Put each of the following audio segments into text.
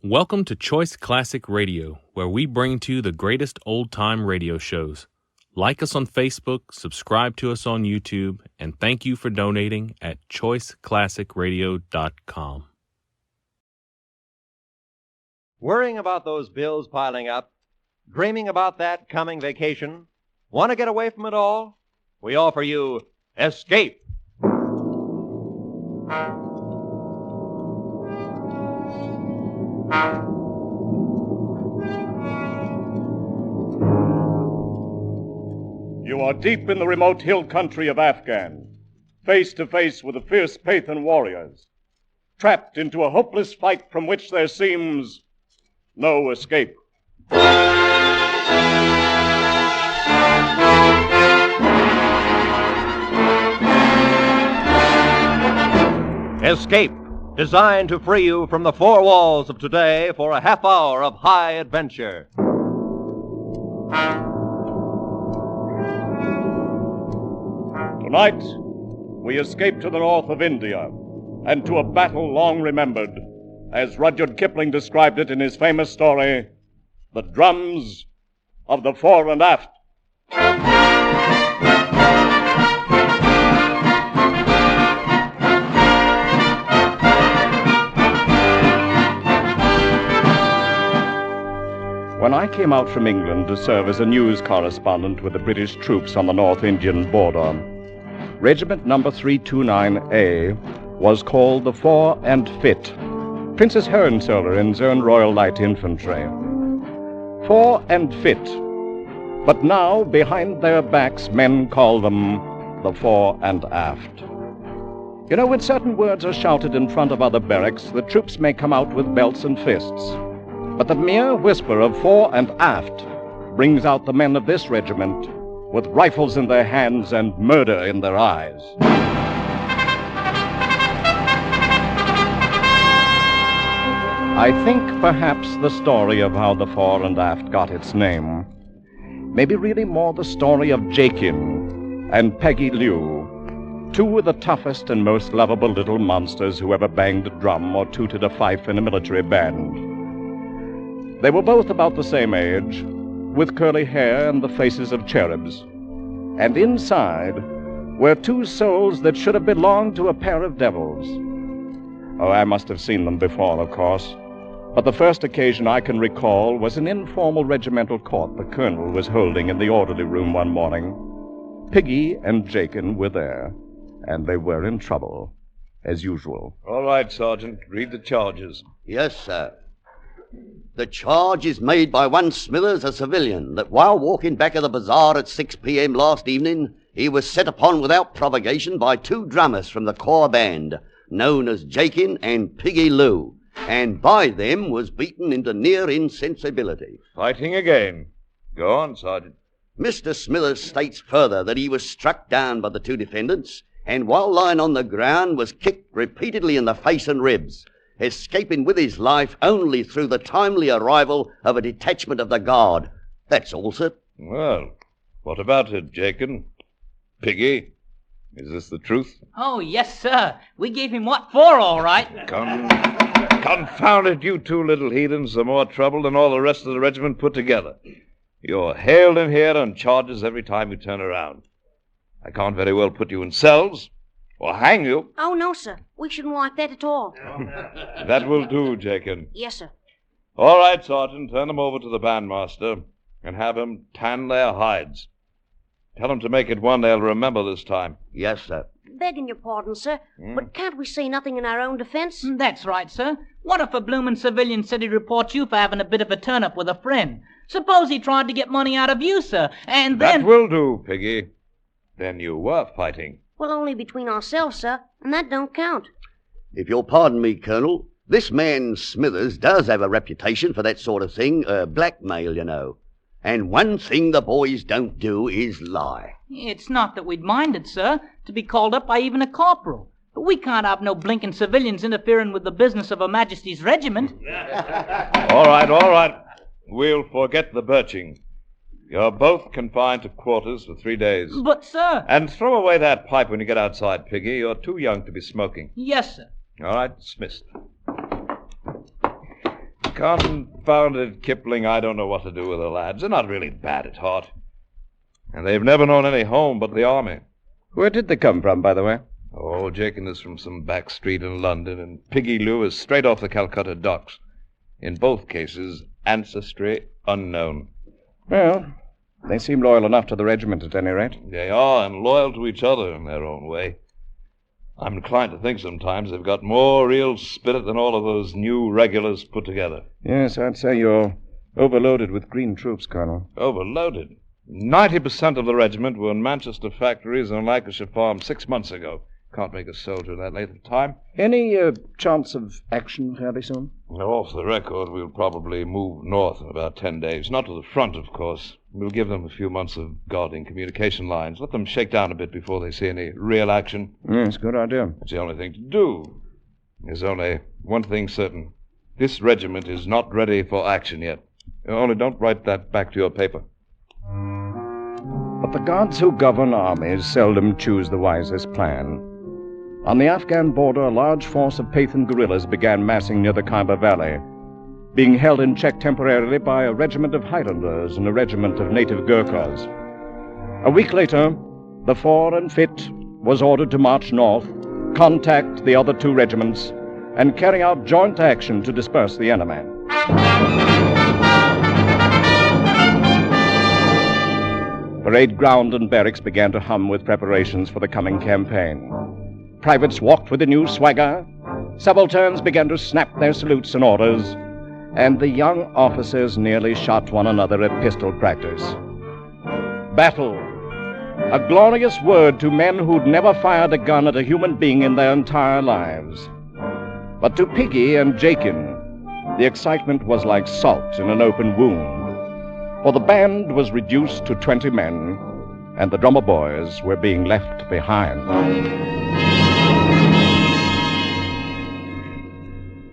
Welcome to Choice Classic Radio, where we bring to you the greatest old-time radio shows. Like us on Facebook, subscribe to us on YouTube, and thank you for donating at choiceclassicradio.com. Worrying about those bills piling up? Dreaming about that coming vacation? Want to get away from it all? We offer you Escape. You are deep in the remote hill country of Afghan, face to face with the fierce Pathan warriors, trapped into a hopeless fight from which there seems no escape. Escape, designed to free you from the four walls of today for a half hour of high adventure. Tonight, we escape to the north of India and to a battle long remembered, as Rudyard Kipling described it in his famous story, The Drums of the Fore and Aft. When I came out from England to serve as a news correspondent with the British troops on the North Indian border, Regiment number 329A was called the Fore and Fit, Princess Hohenzollerins Own Royal Light Infantry. Fore and Fit, but now behind their backs men call them the Fore and Aft. You know, when certain words are shouted in front of other barracks, the troops may come out with belts and fists. But the mere whisper of Fore and Aft brings out the men of this regiment with rifles in their hands and murder in their eyes. I think perhaps the story of how the Fore and Aft got its name may be really more the story of Jakin and Peggy Liu, two of the toughest and most lovable little monsters who ever banged a drum or tooted a fife in a military band. They were both about the same age, with curly hair and the faces of cherubs. And inside were two souls that should have belonged to a pair of devils. Oh, I must have seen them before, of course. But the first occasion I can recall was an informal regimental court the colonel was holding in the orderly room one morning. Piggy and Jakin were there, and they were in trouble, as usual. All right, Sergeant. Read the charges. Yes, sir. The charge is made by one Smithers, a civilian, that while walking back of the bazaar at 6 p.m. last evening, he was set upon without provocation by two drummers from the corps band, known as Jakin and Piggy Lou, and by them was beaten into near insensibility. Fighting again. Go on, Sergeant. Mr. Smithers states further that he was struck down by the two defendants, and while lying on the ground was kicked repeatedly in the face and ribs, escaping with his life only through the timely arrival of a detachment of the guard. That's all, sir. Well, what about it, Jakin? Piggy, is this the truth? Oh, yes, sir. We gave him what for, all right. Confound it, you two little heathens are more trouble than all the rest of the regiment put together. You're hailed in here on charges every time you turn around. I can't very well put you in cells or hang you. Oh, no, sir. We shouldn't like that at all. That will do, Jakin. Yes, sir. All right, Sergeant, turn them over to the bandmaster and have him tan their hides. Tell them to make it one they'll remember this time. Yes, sir. Begging your pardon, sir, but can't we say nothing in our own defense? That's right, sir. What if a bloomin' civilian said he'd report you for having a bit of a turn-up with a friend? Suppose he tried to get money out of you, sir, and then... That will do, Piggy. Then you were fighting. Well, only between ourselves, sir, and that don't count. If you'll pardon me, Colonel, this man Smithers does have a reputation for that sort of thing, blackmail, you know. And one thing the boys don't do is lie. It's not that we'd minded, sir, to be called up by even a corporal. But we can't have no blinking civilians interfering with the business of Her Majesty's regiment. All right. We'll forget the birching. You're both confined to quarters for 3 days. But, sir... And throw away that pipe when you get outside, Piggy. You're too young to be smoking. Yes, sir. All right, dismissed. Confounded Kipling, I don't know what to do with the lads. They're not really bad at heart. And they've never known any home but the army. Where did they come from, by the way? Oh, Jakin is from some back street in London, and Piggy Lou is straight off the Calcutta docks. In both cases, ancestry unknown. Well, they seem loyal enough to the regiment at any rate. They are, and loyal to each other in their own way. I'm inclined to think sometimes they've got more real spirit than all of those new regulars put together. Yes, I'd say you're overloaded with green troops, Colonel. Overloaded? 90% of the regiment were in Manchester factories and Lancashire farms 6 months ago. Can't make a soldier that late of time. Any chance of action fairly soon? Off the record, we'll probably move north in about 10 days. Not to the front, of course. We'll give them a few months of guarding communication lines. Let them shake down a bit before they see any real action. Yes, good idea. That's the only thing to do. There's only one thing certain. This regiment is not ready for action yet. Only don't write that back to your paper. But the gods who govern armies seldom choose the wisest plan. On the Afghan border, a large force of Pathan guerrillas began massing near the Khyber Valley, being held in check temporarily by a regiment of Highlanders and a regiment of native Gurkhas. A week later, the Fore and Fit was ordered to march north, contact the other two regiments, and carry out joint action to disperse the enemy. Parade ground and barracks began to hum with preparations for the coming campaign. Privates walked with a new swagger, subalterns began to snap their salutes and orders, and the young officers nearly shot one another at pistol practice. Battle, a glorious word to men who'd never fired a gun at a human being in their entire lives. But to Piggy and Jakin, the excitement was like salt in an open wound, for the band was reduced to 20 men, and the drummer boys were being left behind.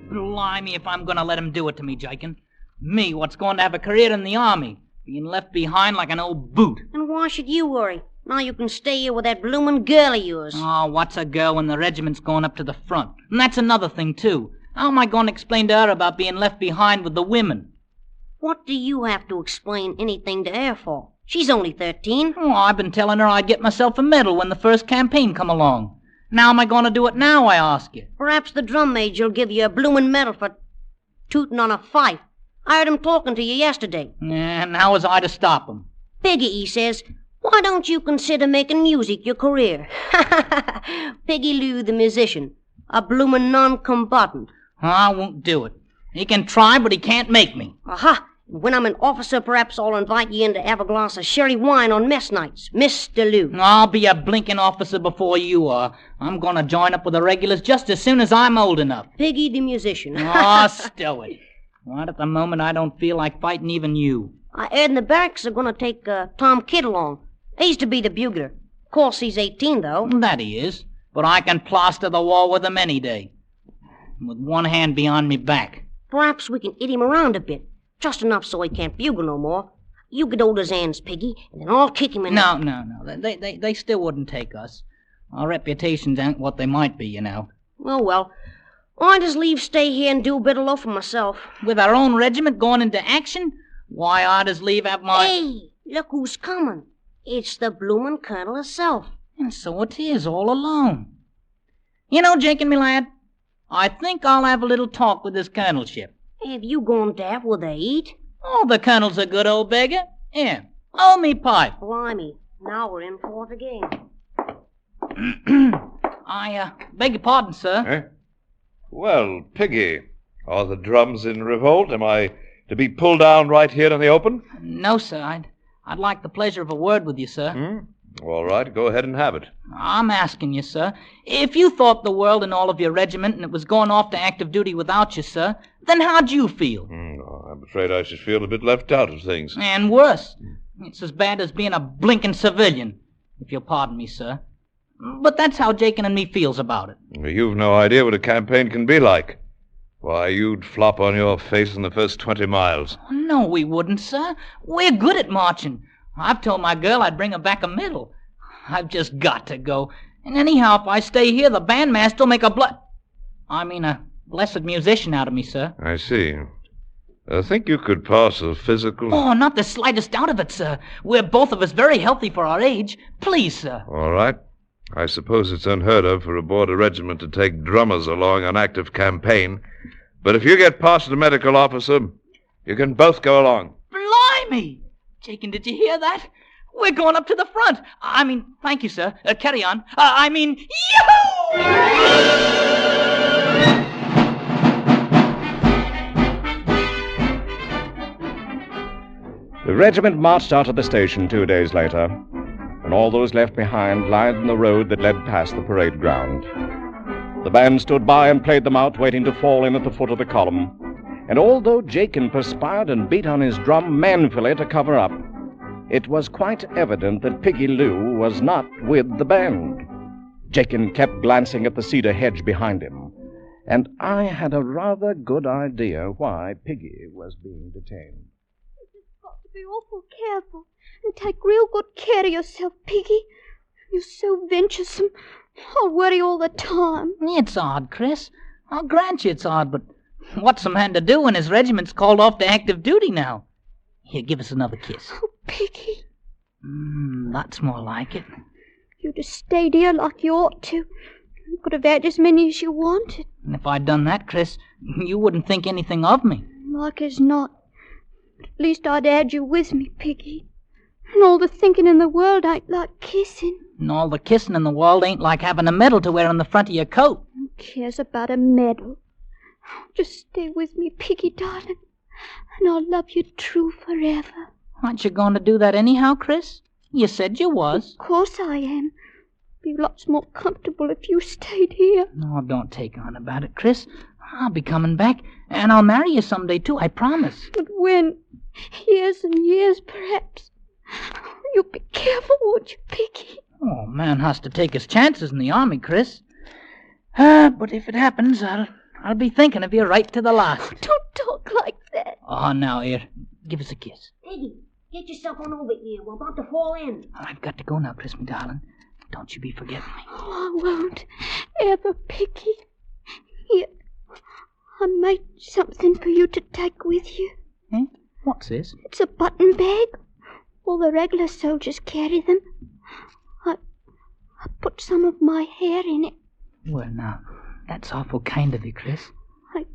Blimey if I'm going to let him do it to me, Jakin. Me, what's going to have a career in the army, being left behind like an old boot. And why should you worry? Now you can stay here with that bloomin' girl of yours. Oh, what's a girl when the regiment's going up to the front? And that's another thing, too. How am I going to explain to her about being left behind with the women? What do you have to explain anything to her for? She's only 13. Oh, I've been telling her I'd get myself a medal when the first campaign come along. Now am I going to do it now, I ask you? Perhaps the drum major'll give you a bloomin' medal for tootin' on a fife. I heard him talking to you yesterday. And how was I to stop him? Piggy, he says, why don't you consider making music your career? Piggy Lou, the musician, a bloomin' non-combatant. I won't do it. He can try, but he can't make me. Aha! When I'm an officer, perhaps I'll invite you in to have a glass of sherry wine on mess nights, Mr. Lou. I'll be a blinking officer before you are. I'm going to join up with the regulars just as soon as I'm old enough. Piggy the musician. Stow it. Right at the moment, I don't feel like fighting even you. I heard in the barracks they're going to take Tom Kidd along. He's to be the bugler. Of course, he's 18, though. That he is. But I can plaster the wall with him any day. With one hand behind me back. Perhaps we can hit him around a bit. Just enough so he can't bugle no more. You get hold of his hands, Piggy, and then I'll kick him in No. They still wouldn't take us. Our reputations ain't what they might be, you know. Oh, well. I'd just leave stay here and do a bit of loafing myself. With our own regiment going into action? Why, I'd as leave have my... Hey, look who's coming. It's the bloomin' colonel herself. And so it is, all alone. You know, Jakin, me lad, I think I'll have a little talk with this colonelship. Have you gone daft with the heat? Oh, the colonel's a good old beggar. Here, hold me pipe. Blimey, now we're in for it again. I beg your pardon, sir. Eh? Well, Piggy, are the drums in revolt? Am I to be pulled down right here in the open? No, sir. I'd like the pleasure of a word with you, sir. All right, go ahead and have it. I'm asking you, sir. If you thought the world and all of your regiment and it was going off to active duty without you, sir, then how'd you feel? I'm afraid I should feel a bit left out of things. And worse. It's as bad as being a blinking civilian, if you'll pardon me, sir. But that's how Jakin and me feels about it. You've no idea what a campaign can be like. Why, you'd flop on your face in the first 20 miles. No, we wouldn't, sir. We're good at marching. I've told my girl I'd bring her back a medal. I've just got to go. And anyhow, if I stay here, the bandmaster'll make a blessed musician out of me, sir. I see. I think you could pass a physical. Oh, not the slightest doubt of it, sir. We're both of us very healthy for our age. Please, sir. All right. I suppose it's unheard of for a border regiment to take drummers along on active campaign. But if you get past the medical officer, you can both go along. Blimey! Jakin, did you hear that? We're going up to the front. Thank you, sir. Carry on. Yahoo! The regiment marched out of the station 2 days later, and all those left behind lined the road that led past the parade ground. The band stood by and played them out, waiting to fall in at the foot of the column. And although Jakin perspired and beat on his drum manfully to cover up, it was quite evident that Piggy Lou was not with the band. Jakin kept glancing at the cedar hedge behind him, and I had a rather good idea why Piggy was being detained. You've got to be awful careful and take real good care of yourself, Piggy. You're so venturesome. I'll worry all the time. It's odd, Chris. I'll grant you it's odd, but what's a man to do when his regiment's called off to active duty now? Here, give us another kiss. Oh, Piggy. That's more like it. You'd have stayed here like you ought to. You could have had as many as you wanted. And if I'd done that, Chris, you wouldn't think anything of me. Like as not. But at least I'd had you with me, Piggy. And all the thinking in the world ain't like kissing. And all the kissing in the world ain't like having a medal to wear on the front of your coat. Who cares about a medal? Just stay with me, Piggy, darling, and I'll love you true forever. Aren't you going to do that anyhow, Chris? You said you was. Of course I am. Be lots more comfortable if you stayed here. No, don't take on about it, Chris. I'll be coming back, and I'll marry you someday, too, I promise. But when? Years and years, perhaps. You be careful, won't you, Piggy? Oh, a man has to take his chances in the army, Chris. But if it happens, I'll be thinking of you right to the last. Oh, don't talk like that. Oh, now, here, give us a kiss. Piggy, get yourself on over here. We're about to fall in. I've got to go now, Chris, my darling. Don't you be forgetting me. Oh, I won't ever, Piggy. Here, I made something for you to take with you. Eh? What's this? It's a button bag. All the regular soldiers carry them. I put some of my hair in it. Well, now, that's awful kind of you, Chris. I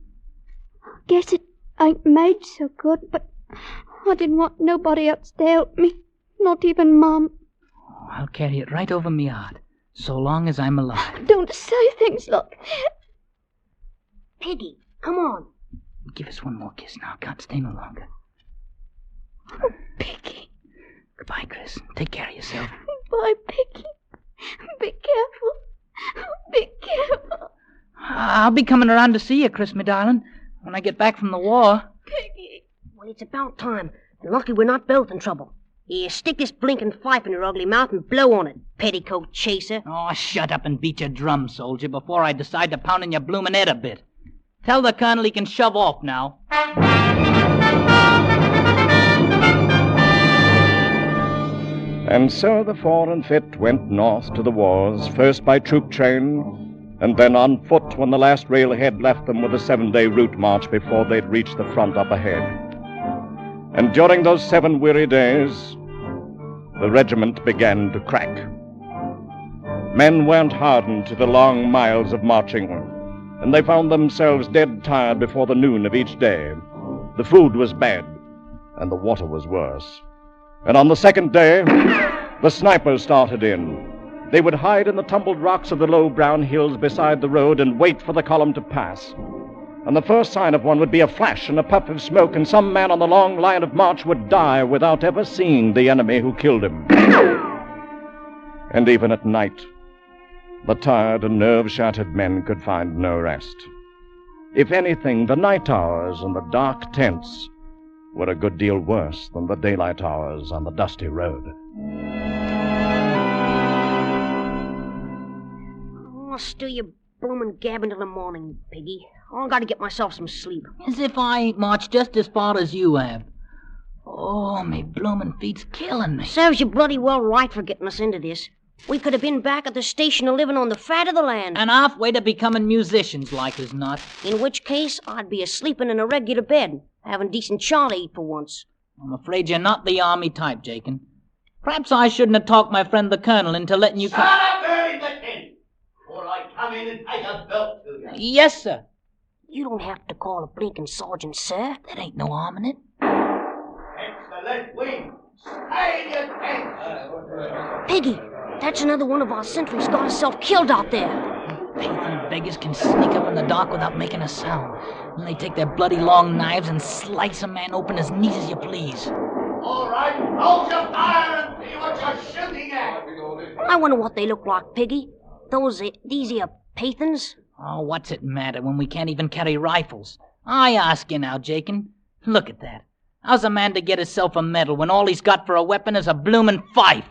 guess it ain't made so good, but I didn't want nobody else to help me. Not even Mum. Oh, I'll carry it right over me heart, so long as I'm alive. Don't say things like that. Piggy, come on. Give us one more kiss now. Can't stay no longer. Oh, Piggy. Goodbye, Chris. Take care of yourself. Bye, Piggy. Be careful. Be careful. I'll be coming around to see you, Chris, my darling, when I get back from the war. Piggy. Well, it's about time. Lucky we're not both in trouble. Here, stick this blinking pipe in your ugly mouth and blow on it, petticoat chaser. Oh, shut up and beat your drum, soldier, before I decide to pound in your bloomin' head a bit. Tell the colonel he can shove off now. And so the Fore and Fit went north to the wars, first by troop train, and then on foot when the last railhead left them with a 7-day route march before they'd reach the front up ahead. And during those 7 weary days, the regiment began to crack. Men weren't hardened to the long miles of marching, and they found themselves dead tired before the noon of each day. The food was bad, and the water was worse. And on the 2nd day, the snipers started in. They would hide in the tumbled rocks of the low brown hills beside the road and wait for the column to pass. And the first sign of one would be a flash and a puff of smoke, and some man on the long line of march would die without ever seeing the enemy who killed him. And even at night, the tired and nerve-shattered men could find no rest. If anything, the night hours and the dark tents were a good deal worse than the daylight hours on the dusty road. Oh, still you bloomin' gabbing till the morning, Piggy. I gotta get myself some sleep. As if I ain't marched just as far as you have. Oh, me bloomin' feet's killing me. Serves you bloody well right for getting us into this. We could have been back at the station a living on the fat of the land. And halfway to becoming musicians, like as not. In which case, I'd be a-sleeping in a regular bed. having decent chow to eat for once. I'm afraid you're not the army type, Jakin. Perhaps I shouldn't have talked my friend the colonel into letting you come. Shut up there in the tent, or I come in and take a belt to you. Yes, sir. You don't have to call a blinking sergeant, sir. There ain't no harm in it. It's the left wing. Stay in your tent. Piggy, that's another one of our sentries got herself killed out there. Pathan beggars can sneak up in the dark without making a sound. And they take their bloody long knives and slice a man open as neat as you please. All right, hold your fire and see what you're shooting at. I wonder what they look like, Piggy. These here Pathans? Oh, what's it matter when we can't even carry rifles? I ask you now, Jakin. Look at that. How's a man to get himself a medal when all he's got for a weapon is a bloomin' fife?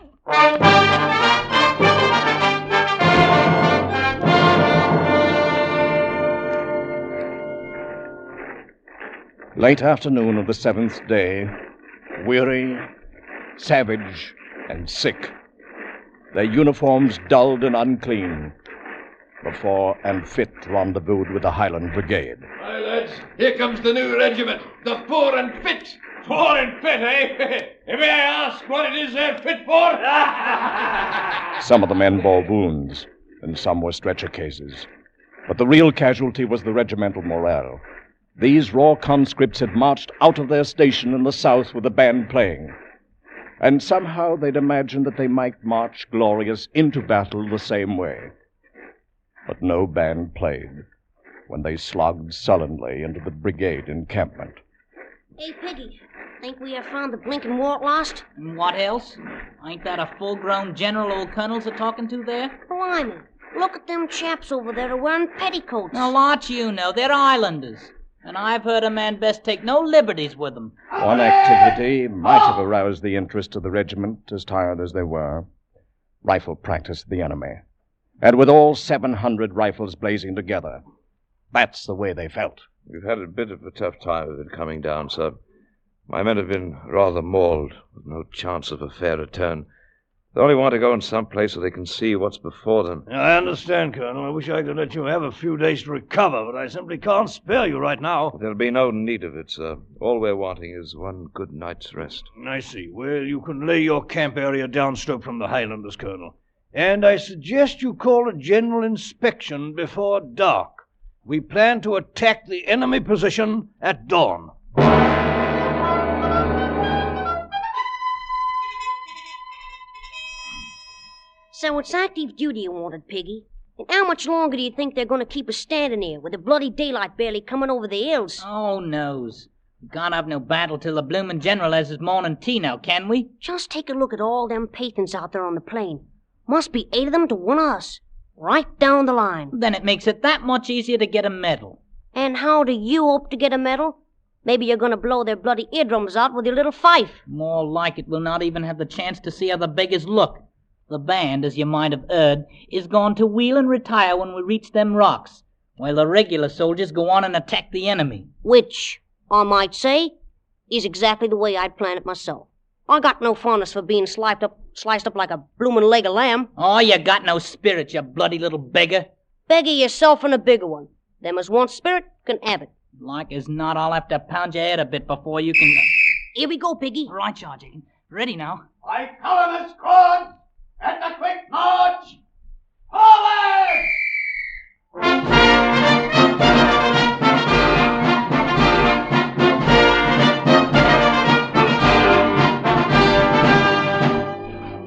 Late afternoon of the 7th day, weary, savage, and sick, their uniforms dulled and unclean, the Fore and Fit rendezvoused with the Highland Brigade. Hi, lads. Here comes the new regiment, the Fore and Fit. Fore and Fit, eh? May I ask what it is they're fit for? Some of the men bore wounds, and some were stretcher cases. But the real casualty was the regimental morale. These raw conscripts had marched out of their station in the south with the band playing. And somehow they'd imagined that they might march glorious into battle the same way. But no band played when they slogged sullenly into the brigade encampment. Hey, Piggy, think we have found the blinking war at last? And what else? Ain't that a full-grown general old colonels are talking to there? Blimey, look at them chaps over there wearing petticoats. Now, lot you know, they're islanders. And I've heard a man best take no liberties with them. One activity might have aroused the interest of the regiment, as tired as they were. Rifle practice of the enemy. And with all 700 rifles blazing together. That's the way they felt. We've had a bit of a tough time of it coming down, sir. My men have been rather mauled, with no chance of a fair return. They only want to go in some place where they can see what's before them. I understand, Colonel. I wish I could let you have a few days to recover, but I simply can't spare you right now. There'll be no need of it, sir. All we're wanting is one good night's rest. I see. Well, you can lay your camp area downstroke from the Highlanders, Colonel. And I suggest you call a general inspection before dark. We plan to attack the enemy position at dawn. So it's active duty you wanted, Piggy. And how much longer do you think they're going to keep us standing here with the bloody daylight barely coming over the hills? Oh, knows. We can't have no battle till the bloomin' general has his morning tea now, can we? Just take a look at all them Pathans out there on the plain. Must be 8 of them to 1 of us. Right down the line. Then it makes it that much easier to get a medal. And how do you hope to get a medal? Maybe you're going to blow their bloody eardrums out with your little fife. More like it, we'll not even have the chance to see how the beggars look. The band, as you might have heard, is going to wheel and retire when we reach them rocks, while the regular soldiers go on and attack the enemy. Which, I might say, is exactly the way I'd plan it myself. I got no fondness for being sliced up like a bloomin' leg of lamb. Oh, you got no spirit, you bloody little beggar. Beggar yourself and a bigger one. Them as want spirit can have it. Like as not, I'll have to pound your head a bit before you can... Here we go, Piggy. Right, Sergeant. Ready now. I call him a squad, and the quick march. Forward!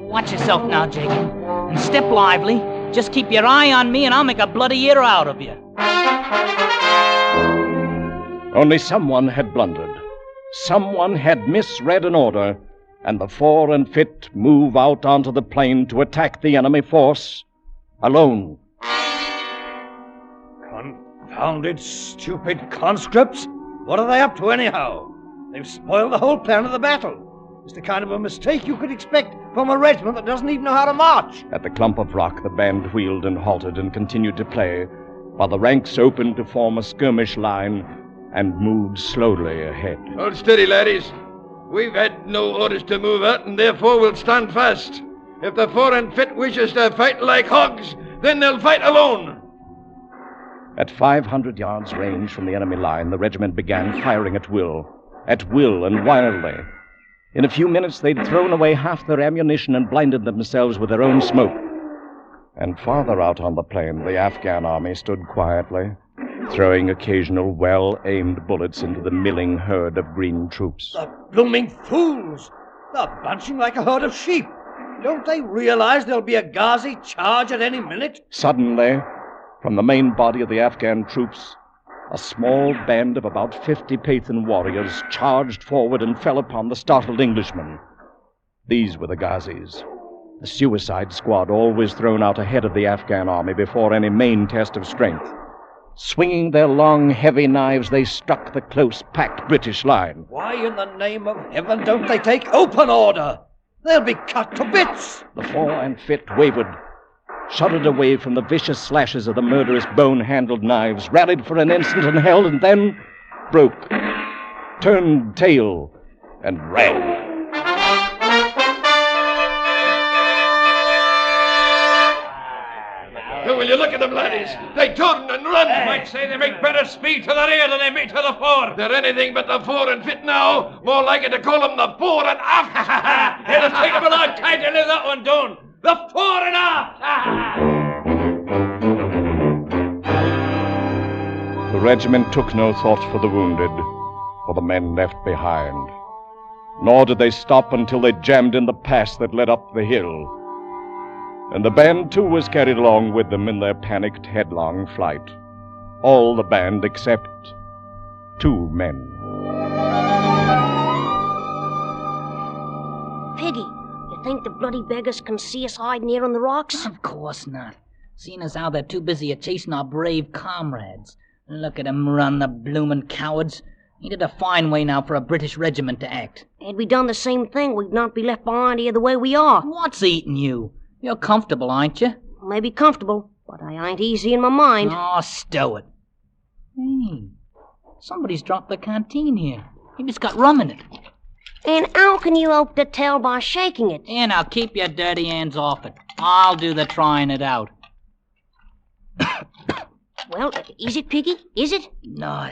Watch yourself now, Jacob, and step lively. Just keep your eye on me and I'll make a bloody ear out of you. Only someone had blundered. Someone had misread an order, and the Fore and Fit move out onto the plain to attack the enemy force alone. Confounded, stupid conscripts! What are they up to, anyhow? They've spoiled the whole plan of the battle. It's the kind of a mistake you could expect from a regiment that doesn't even know how to march. At the clump of rock, the band wheeled and halted and continued to play, while the ranks opened to form a skirmish line and moved slowly ahead. Hold steady, laddies. We've had no orders to move out, and therefore we'll stand fast. If the Fore and Fit wishes to fight like hogs, then they'll fight alone. At 500 yards range from the enemy line, the regiment began firing at will. at will and wildly. In a few minutes, they'd thrown away half their ammunition and blinded themselves with their own smoke. And farther out on the plain, the Afghan army stood quietly, throwing occasional well-aimed bullets into the milling herd of green troops. The blooming fools! They're bunching like a herd of sheep. Don't they realize there'll be a Ghazi charge at any minute? Suddenly, from the main body of the Afghan troops, a small band of about 50 Pathan warriors charged forward and fell upon the startled Englishmen. These were the Ghazis, the suicide squad always thrown out ahead of the Afghan army before any main test of strength. Swinging their long, heavy knives, they struck the close-packed British line. Why in the name of heaven don't they take open order? They'll be cut to bits. The four and fifth wavered, shuddered away from the vicious slashes of the murderous bone-handled knives, rallied for an instant and held, and then broke, turned tail, and ran. Will you look at them, laddies? They turn and run. Might say they make better speed to the rear than they make to the fore. They're anything but the fore and fit now. More likely to call them the fore and aft. It'll take them a long time to live that one down. The fore and aft. The regiment took no thought for the wounded, for the men left behind. Nor did they stop until they jammed in the pass that led up the hill. And the band, too, was carried along with them in their panicked, headlong flight. All the band except 2 men. Piggy, you think the bloody beggars can see us hiding here on the rocks? Of course not. Seeing as how they're too busy at chasing our brave comrades. Look at 'em run, the bloomin' cowards. Ain't it a fine way now for a British regiment to act? Had we done the same thing, we'd not be left behind here the way we are. What's eating you? You're comfortable, aren't you? Maybe comfortable, but I ain't easy in my mind. Oh, stow it. Hey, somebody's dropped the canteen here. Maybe it's got rum in it. And how can you hope to tell by shaking it? And now keep your dirty hands off it. I'll do the trying it out. Well, is it, Piggy? Is it? No,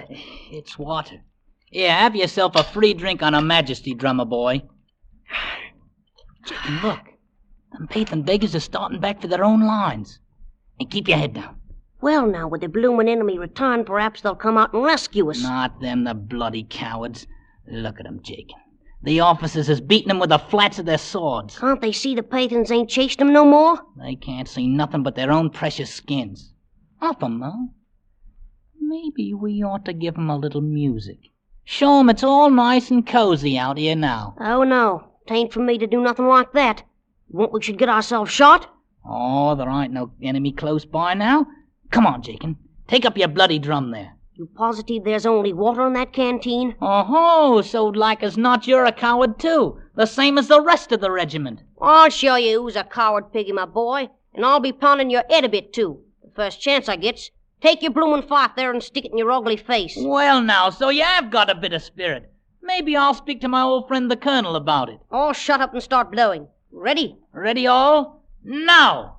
it's water. Here, have yourself a free drink on Her Majesty, drummer boy. Chicken, look. Them Pathan beggars are starting back for their own lines. And keep your head down. Well, now, with the bloomin' enemy return, perhaps they'll come out and rescue us. Not them, the bloody cowards. Look at 'em, Jake. The officers is beating them with the flats of their swords. Can't they see the Pathans ain't chased them no more? They can't see nothing but their own precious skins. Off 'em, huh? Maybe we ought to give 'em a little music. Show 'em it's all nice and cozy out here now. Oh, no. 'Tain't for me to do nothing like that. You want we should get ourselves shot? Oh, there ain't no enemy close by now. Come on, Jakin. Take up your bloody drum there. You positive there's only water in that canteen? Oh-ho, so like as not you're a coward too. The same as the rest of the regiment. I'll show you who's a coward, Piggy, my boy. And I'll be pounding your head a bit, too. The first chance I gets. Take your bloomin' fife there and stick it in your ugly face. Well now, so you have got a bit of spirit. Maybe I'll speak to my old friend the Colonel about it. All shut up and start blowing. Ready? Ready all? Now!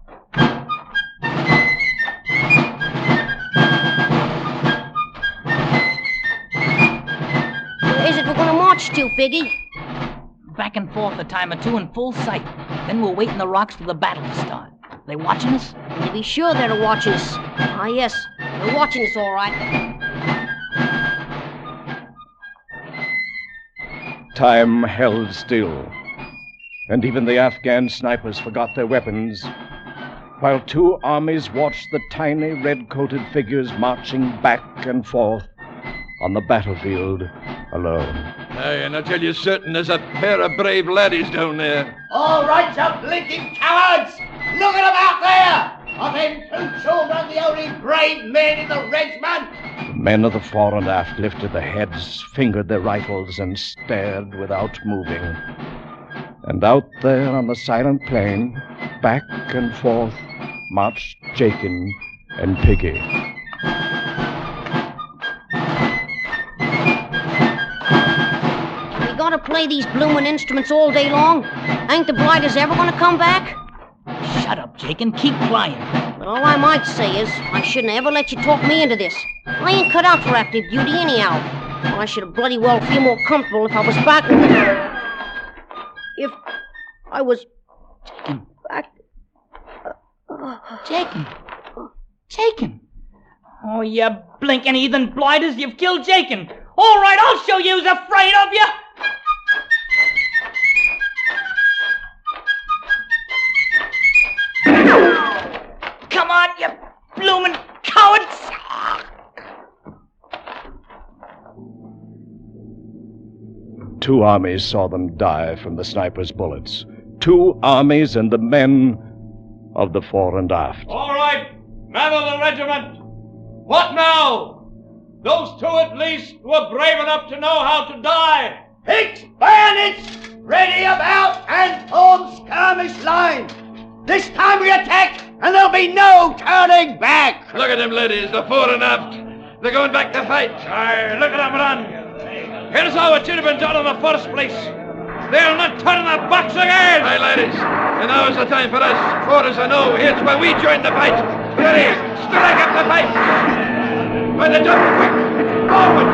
Where is it we're gonna march to, Piggy? Back and forth a time or two in full sight. Then we'll wait in the rocks for the battle to start. They watching us? To be sure they're watching us. Ah, yes. They're watching us, all right. Time held still, and even the Afghan snipers forgot their weapons, while 2 armies watched the tiny red-coated figures marching back and forth on the battlefield alone. Aye, and I tell you certain there's a pair of brave laddies down there. All right, you blinking cowards! Look at them out there! Are them 2 children the only brave men in the regiment? The men of the fore and aft lifted their heads, fingered their rifles, and stared without moving. And out there on the silent plain, back and forth, marched Jakin and Piggy. We gotta play these bloomin' instruments all day long? Ain't the blighters ever gonna come back? Shut up, Jake, and keep playing. But all I might say is, I shouldn't ever let you talk me into this. I ain't cut out for active duty anyhow. I should bloody well feel more comfortable if I was back. If I was back. Jakin! Oh, you blinking heathen blighters, you've killed Jakin! All right, I'll show you who's afraid of you! Come on, you bloomin' cowards! Two armies saw them die from the sniper's bullets. Two armies and the men of the fore and aft. All right, men of the regiment. What now? Those two at least were brave enough to know how to die. Picks, bayonets, ready about and form skirmish line. This time we attack, and there'll be no turning back. Look at them, ladies, the fore and aft. They're going back to fight. Aye, look at them run. Here's how it should have been done in the first place. They'll not turn their backs again. Aye, ladies, and now is the time for us. For as I know, here's where we join the fight. Ready, strike up the fight. By the double quick, forward.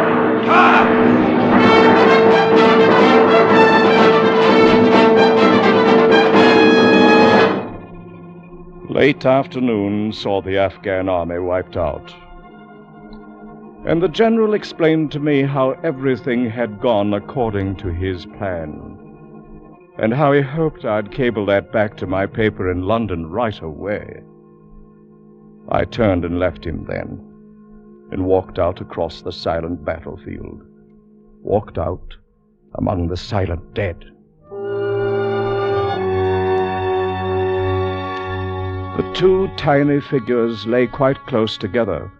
Late afternoon saw the Afghan army wiped out. And the general explained to me how everything had gone according to his plan, and how he hoped I'd cable that back to my paper in London right away. I turned and left him then, and walked out across the silent battlefield, walked out among the silent dead. The two tiny figures lay quite close together,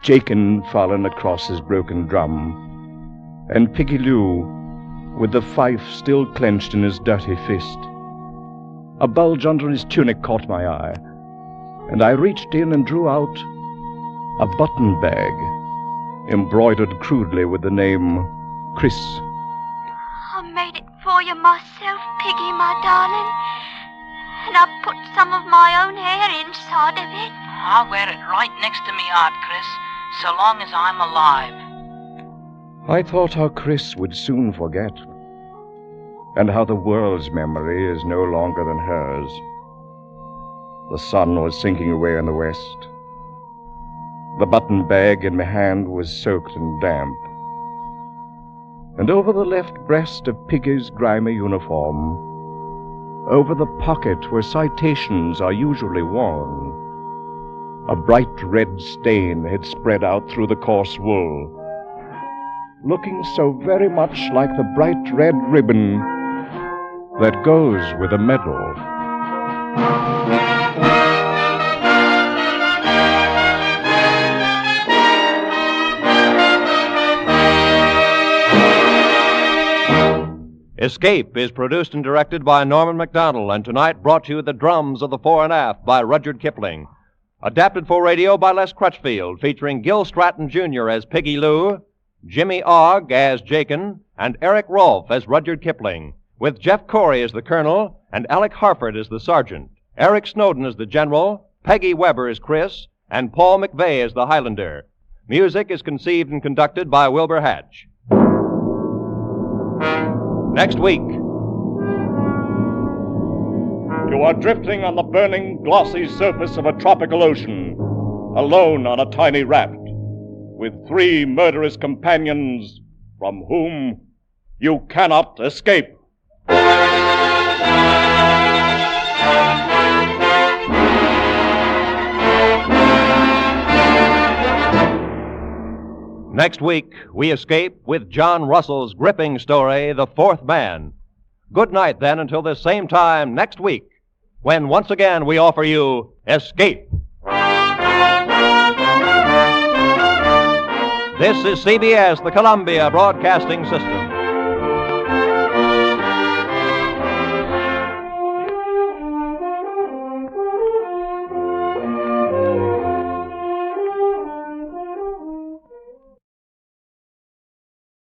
Jakin fallen across his broken drum, and Piggy Lou with the fife still clenched in his dirty fist. A bulge under his tunic caught my eye, and I reached in and drew out a button bag embroidered crudely with the name Chris. I made it for you myself, Piggy, my darling. And I put some of my own hair inside of it. I'll wear it right next to me heart, Chris, so long as I'm alive. I thought how Chris would soon forget, and how the world's memory is no longer than hers. The sun was sinking away in the west. The button bag in my hand was soaked and damp. And over the left breast of Piggy's grimy uniform, over the pocket where citations are usually worn, a bright red stain had spread out through the coarse wool, looking so very much like the bright red ribbon that goes with a medal. Escape is produced and directed by Norman MacDonald, and tonight brought to you The Drums of the Fore and Aft by Rudyard Kipling. Adapted for radio by Les Crutchfield, featuring Gil Stratton Jr. as Piggy Lou, Jimmy Ogg as Jakin, and Eric Rolfe as Rudyard Kipling, with Jeff Corey as the Colonel and Alec Harford as the Sergeant, Eric Snowden as the General, Peggy Weber as Chris, and Paul McVeigh as the Highlander. Music is conceived and conducted by Wilbur Hatch. Next week. You are drifting on the burning, glossy surface of a tropical ocean, alone on a tiny raft, with 3 murderous companions from whom you cannot escape. Next week, we escape with John Russell's gripping story, The Fourth Man. Good night, then, until this same time next week, when once again we offer you Escape. This is CBS, the Columbia Broadcasting System.